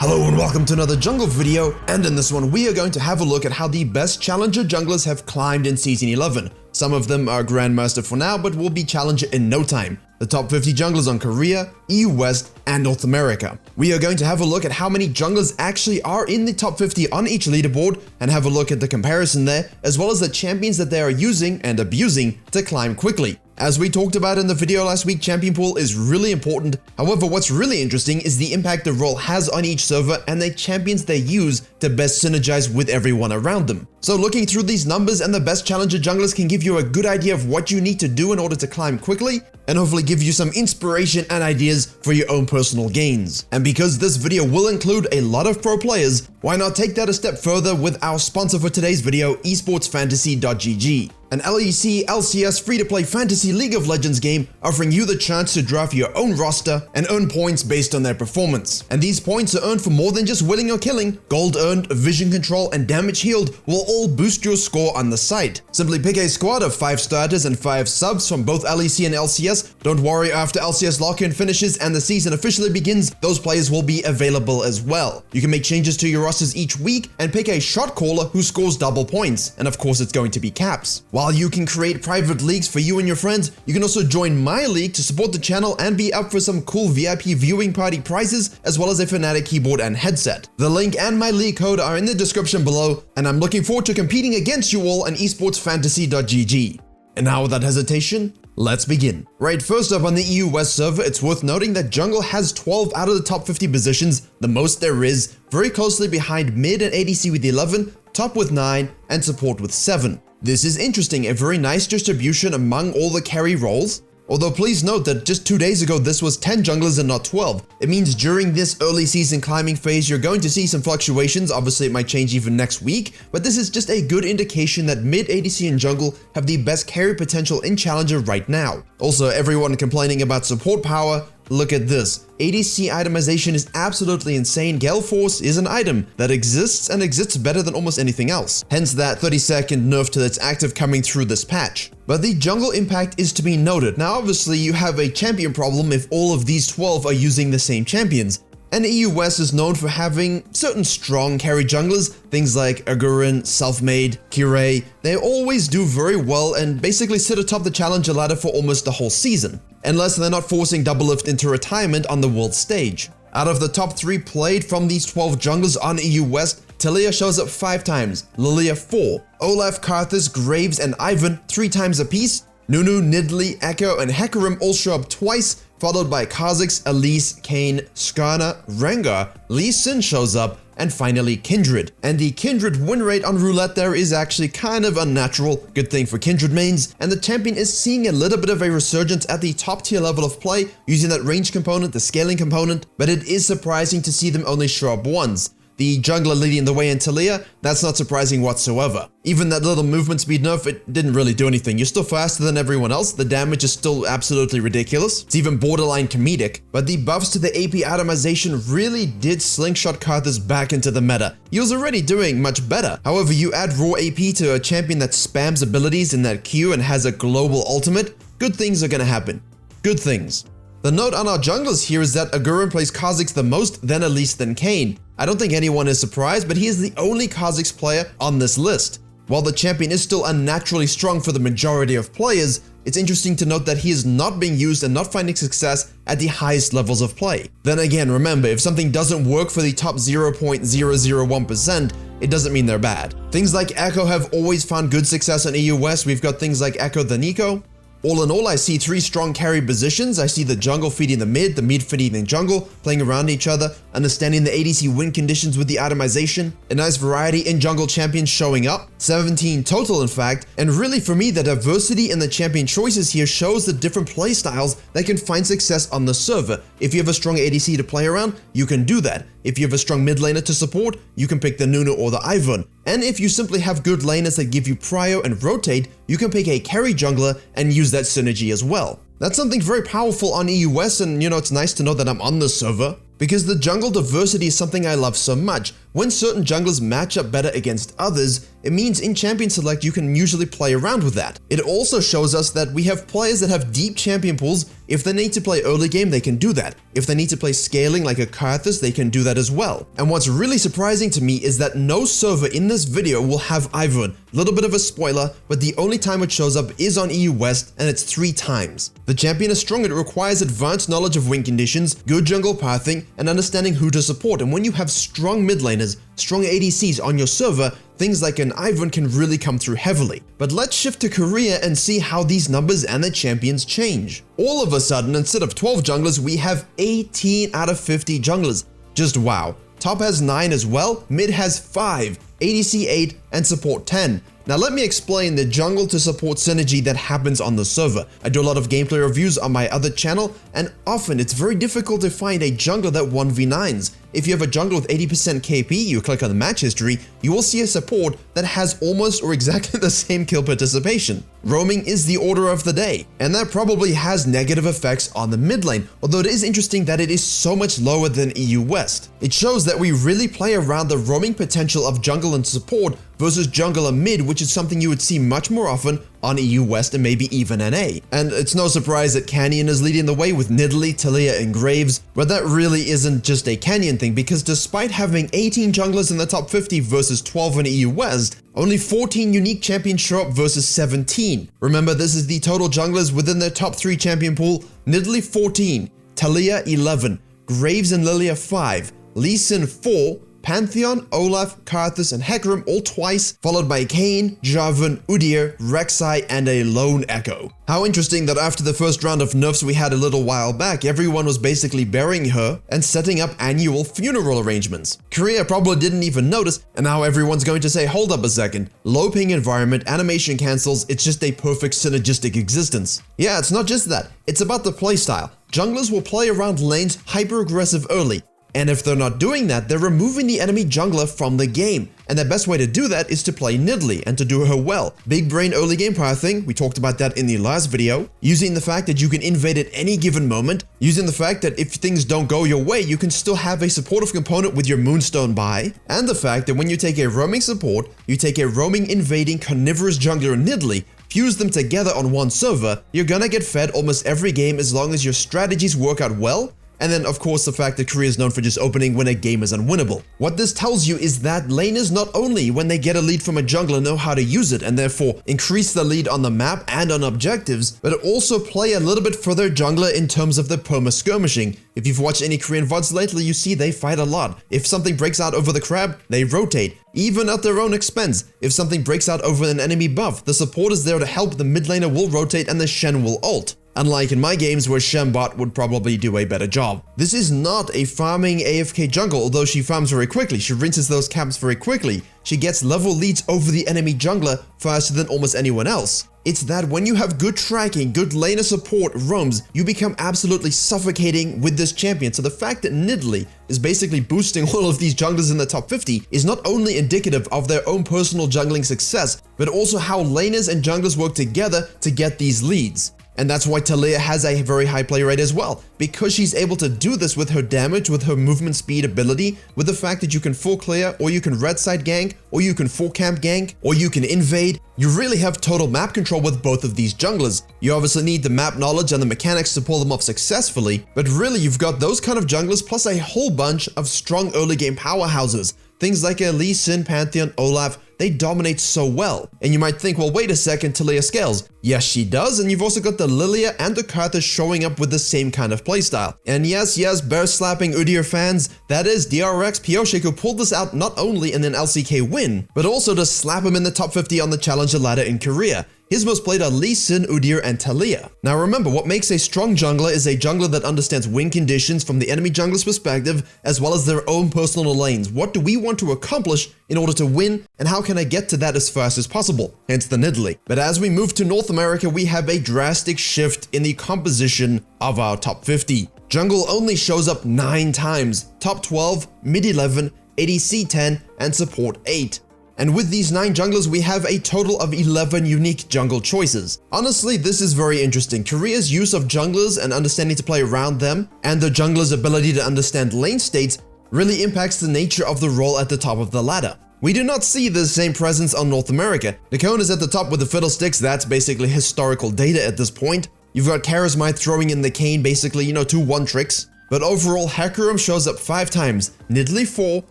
Hello and welcome to another jungle video, and in this one we are going to have a look at how the best challenger junglers have climbed in Season 11. Some of them are Grandmaster for now, but will be challenger in no time. The top 50 junglers on Korea, EU West, and North America. We are going to have a look at how many junglers actually are in the top 50 on each leaderboard, and have a look at the comparison there, as well as the champions that they are using and abusing to climb quickly. As we talked about in the video last week, champion pool is really important. However, what's really interesting is the impact the role has on each server and the champions they use to best synergize with everyone around them. So looking through these numbers and the best challenger junglers can give you a good idea of what you need to do in order to climb quickly, and hopefully give you some inspiration and ideas for your own personal gains. And because this video will include a lot of pro players, why not take that a step further with our sponsor for today's video, esportsfantasy.gg. An LEC LCS free-to-play fantasy League of Legends game offering you the chance to draft your own roster and earn points based on their performance. And these points are earned for more than just winning or killing. Gold earned, vision control, and damage healed will all boost your score on the site. Simply pick a squad of 5 starters and 5 subs from both LEC and LCS. Don't worry, after LCS lock-in finishes and the season officially begins, those players will be available as well. You can make changes to your rosters each week and pick a shot caller who scores double points, and of course it's going to be caps. While you can create private leagues for you and your friends, you can also join my league to support the channel and be up for some cool VIP viewing party prizes, as well as a Fnatic keyboard and headset. The link and my league code are in the description below, and I'm looking forward to competing against you all on esportsfantasy.gg. And now without hesitation, let's begin. Right, first up on the EU West server, it's worth noting that jungle has 12 out of the top 50 positions, the most there is, very closely behind mid and ADC with 11, top with 9, and support with 7. This is interesting, a very nice distribution among all the carry roles. Although please note that just 2 days ago this was 10 junglers and not 12. It means during this early season climbing phase you're going to see some fluctuations. Obviously it might change even next week, but this is just a good indication that mid, ADC, and jungle have the best carry potential in challenger right now. Also, everyone complaining about support power, look at this. ADC itemization is absolutely insane. Gale Force is an item that exists and exists better than almost anything else. Hence that 30-second nerf to its active coming through this patch. But the jungle impact is to be noted. Now obviously you have a champion problem if all of these 12 are using the same champions. And EU West is known for having certain strong carry junglers, things like Agurin, Selfmade, Kirei. They always do very well and basically sit atop the challenger ladder for almost the whole season, unless they're not forcing Doublelift into retirement on the world stage. Out of the top 3 played from these 12 junglers on EU West, Taliyah shows up 5 times, Lilia 4, Olaf, Karthus, Graves, and Ivan 3 times apiece. Nunu, Nidalee, Echo, and Hecarim all show up twice, followed by Kha'Zix, Elise, Kayn, Skarner, Rengar, Lee Sin shows up, and finally Kindred. And the Kindred win rate on roulette there is actually kind of unnatural, good thing for Kindred mains, and the champion is seeing a little bit of a resurgence at the top tier level of play using that range component, the scaling component, but it is surprising to see them only show up once. The jungler leading the way in Taliyah, that's not surprising whatsoever. Even that little movement speed nerf, it didn't really do anything. You're still faster than everyone else, the damage is still absolutely ridiculous. It's even borderline comedic. But the buffs to the AP atomization really did slingshot Karthus back into the meta. He was already doing much better. However, you add raw AP to a champion that spams abilities in that queue and has a global ultimate, good things are gonna happen. Good things. The note on our junglers here is that Agurin plays Kha'Zix the most, then Elise, then Kayn. I don't think anyone is surprised, but he is the only Kha'Zix player on this list. While the champion is still unnaturally strong for the majority of players, it's interesting to note that he is not being used and not finding success at the highest levels of play. Then again, remember, if something doesn't work for the top 0.001%, it doesn't mean they're bad. Things like Echo have always found good success on EU West. We've got things like Echo the Nico. All in all, I see 3 strong carry positions. I see the jungle feeding the mid feeding the jungle, playing around each other, understanding the ADC win conditions with the atomization, a nice variety in jungle champions showing up, 17 total in fact, and really for me the diversity in the champion choices here shows the different playstyles that can find success on the server. If you have a strong ADC to play around, you can do that. If you have a strong mid laner to support, you can pick the Nunu or the Ivan. And if you simply have good laners that give you prio and rotate, you can pick a carry jungler and use that synergy as well. That's something very powerful on EU West, and it's nice to know that I'm on this server, because the jungle diversity is something I love so much. When certain junglers match up better against others, it means in Champion Select you can usually play around with that. It also shows us that we have players that have deep champion pools. If they need to play early game, they can do that. If they need to play scaling like a Karthus, they can do that as well. And what's really surprising to me is that no server in this video will have Ivern. Little bit of a spoiler, but the only time it shows up is on EU West, and it's 3 times. The champion is strong. It requires advanced knowledge of win conditions, good jungle pathing, and understanding who to support. And when you have strong mid laners, strong ADCs on your server, things like an Ivern can really come through heavily. But let's shift to Korea and see how these numbers and the champions change. All of a sudden, instead of 12 junglers, we have 18 out of 50 junglers. Just wow. Top has 9 as well, mid has 5, ADC 8, and support 10. Now let me explain the jungle to support synergy that happens on the server. I do a lot of gameplay reviews on my other channel, and often it's very difficult to find a jungler that 1v9s. If you have a jungle with 80% KP, you click on the match history, you will see a support that has almost or exactly the same kill participation. Roaming is the order of the day, and that probably has negative effects on the mid lane, although it is interesting that it is so much lower than EU West. It shows that we really play around the roaming potential of jungle and support versus jungle and mid, which is something you would see much more often on EU West and maybe even NA. And it's no surprise that Canyon is leading the way with Nidalee, Taliyah, and Graves, but that really isn't just a Canyon thing, because despite having 18 junglers in the top 50 versus 12 in EU West, only 14 unique champions show up versus 17. Remember, this is the total junglers within their top 3 champion pool. Nidalee 14, Taliyah 11, Graves and Lilia 5, Lee Sin 4, Pantheon, Olaf, Karthus, and Hecarim all twice, followed by Kayn, Jarvan, Udyr, Rek'Sai, and a lone Echo. How interesting that after the first round of nerfs we had a little while back, everyone was basically burying her and setting up annual funeral arrangements. Korea probably didn't even notice, and now everyone's going to say, hold up a second, low ping environment, animation cancels, it's just a perfect synergistic existence. Yeah, it's not just that, it's about the playstyle. Junglers will play around lanes hyper-aggressive early, and if they're not doing that, they're removing the enemy jungler from the game. And the best way to do that is to play Nidalee and to do her well. Big brain early game pathing, we talked about that in the last video. Using the fact that you can invade at any given moment. Using the fact that if things don't go your way, you can still have a supportive component with your Moonstone buy. And the fact that when you take a roaming support, you take a roaming invading carnivorous jungler Nidalee, fuse them together on one server, you're gonna get fed almost every game as long as your strategies work out well. And then, of course, the fact that Korea is known for just opening when a game is unwinnable. What this tells you is that laners not only, when they get a lead from a jungler, know how to use it and therefore increase the lead on the map and on objectives, but also play a little bit for their jungler in terms of the perma-skirmishing. If you've watched any Korean VODs lately, you see they fight a lot. If something breaks out over the crab, they rotate, even at their own expense. If something breaks out over an enemy buff, the support is there to help, the mid laner will rotate, and the Shen will ult. Unlike in my games where Shembot would probably do a better job. This is not a farming AFK jungle, although she farms very quickly. She rinses those camps very quickly. She gets level leads over the enemy jungler faster than almost anyone else. It's that when you have good tracking, good laner support roams, you become absolutely suffocating with this champion. So the fact that Nidalee is basically boosting all of these junglers in the top 50 is not only indicative of their own personal jungling success, but also how laners and junglers work together to get these leads. And that's why Taliyah has a very high play rate as well, because she's able to do this with her damage, with her movement speed ability, with the fact that you can full clear, or you can red side gank, or you can full camp gank, or you can invade. You really have total map control with both of these junglers. You obviously need the map knowledge and the mechanics to pull them off successfully, but really you've got those kind of junglers plus a whole bunch of strong early game powerhouses. Things like a Lee Sin, Pantheon, Olaf, they dominate so well. And you might think, well, wait a second, Taliyah scales. Yes, she does, and you've also got the Lilia and the Karthus showing up with the same kind of playstyle. And yes, bear slapping Udyr fans, that is DRX Pioshik who pulled this out not only in an LCK win, but also to slap him in the top 50 on the Challenger ladder in Korea. His most played are Lee Sin, Udyr, and Taliyah. Now remember, what makes a strong jungler is a jungler that understands win conditions from the enemy jungler's perspective, as well as their own personal lanes. What do we want to accomplish in order to win, and how can I get to that as fast as possible? Hence the Nidalee. But as we move to North America, we have a drastic shift in the composition of our top 50. Jungle only shows up 9 times, top 12, mid 11, ADC 10, and support 8. And with these 9 junglers, we have a total of 11 unique jungle choices. Honestly, this is very interesting. Korea's use of junglers and understanding to play around them, and the jungler's ability to understand lane states really impacts the nature of the role at the top of the ladder. We do not see the same presence on North America. Nikon is at the top with the fiddlesticks. That's basically historical data at this point. You've got Charismite throwing in the cane, basically, 2-1 tricks. But overall, Hecarim shows up 5 times, Nidalee 4,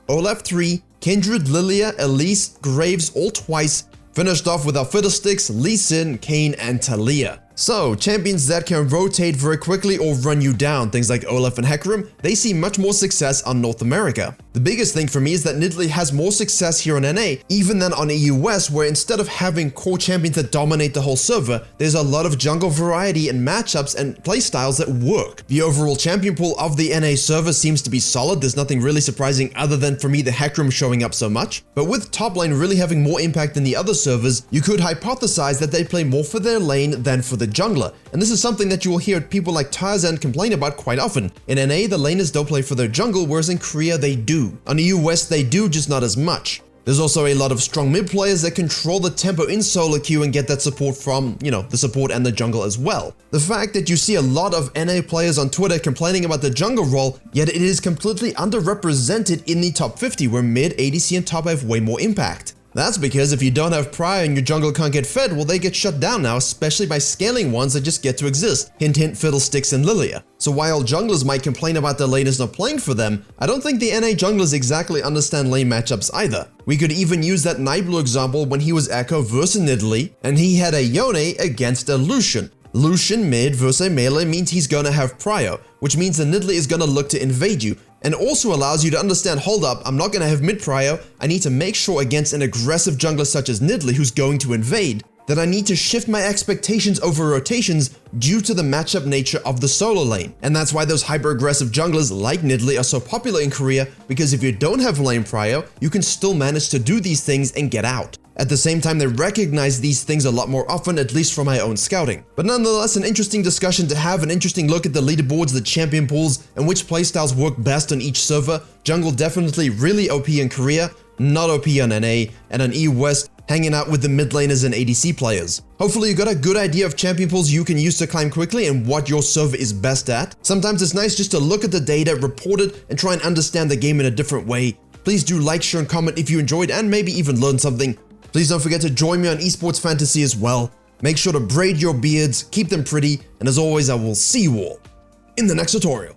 Olaf 3, Kindred, Lilia, Elise, Graves all twice, finished off with our fiddlesticks, Lee Sin, Kayn, and Talia. So, champions that can rotate very quickly or run you down, things like Olaf and Hecarim, they see much more success on North America. The biggest thing for me is that Nidalee has more success here on NA, even than on EU West, where instead of having core champions that dominate the whole server, there's a lot of jungle variety and matchups and playstyles that work. The overall champion pool of the NA server seems to be solid. There's nothing really surprising other than for me the Hecarim showing up so much. But with top lane really having more impact than the other servers, you could hypothesize that they play more for their lane than for the jungler. And this is something that you will hear people like Tarzan complain about quite often. In NA, the laners don't play for their jungle, whereas in Korea they do. On EU West they do, just not as much. There's also a lot of strong mid players that control the tempo in solo queue and get that support from, the support and the jungle as well. The fact that you see a lot of NA players on Twitter complaining about the jungle role, yet it is completely underrepresented in the top 50, where mid, ADC, and top have way more impact. That's because if you don't have Prio and your jungle can't get fed, well, they get shut down now, especially by scaling ones that just get to exist. Hint hint, Fiddlesticks and Lilia. So while junglers might complain about their laners not playing for them, I don't think the NA junglers exactly understand lane matchups either. We could even use that Nightblue example when he was Echo versus Nidalee, and he had a Yone against a Lucian. Lucian mid versus melee means he's gonna have Prio, which means the Nidalee is gonna look to invade you, and also allows you to understand, hold up, I'm not going to have mid prio, I need to make sure against an aggressive jungler such as Nidalee who's going to invade, that I need to shift my expectations over rotations due to the matchup nature of the solo lane. And that's why those hyper-aggressive junglers like Nidalee are so popular in Korea, because if you don't have lane prio, you can still manage to do these things and get out. At the same time, they recognize these things a lot more often, at least from my own scouting. But nonetheless, an interesting discussion to have, an interesting look at the leaderboards, the champion pools, and which playstyles work best on each server. Jungle definitely really OP in Korea, not OP on NA, and on EU West, hanging out with the mid laners and ADC players. Hopefully you got a good idea of champion pools you can use to climb quickly and what your server is best at. Sometimes it's nice just to look at the data, report it, and try and understand the game in a different way. Please do like, share, and comment if you enjoyed and maybe even learned something. Please don't forget to join me on Esports Fantasy as well. Make sure to braid your beards, keep them pretty, and as always, I will see you all in the next tutorial.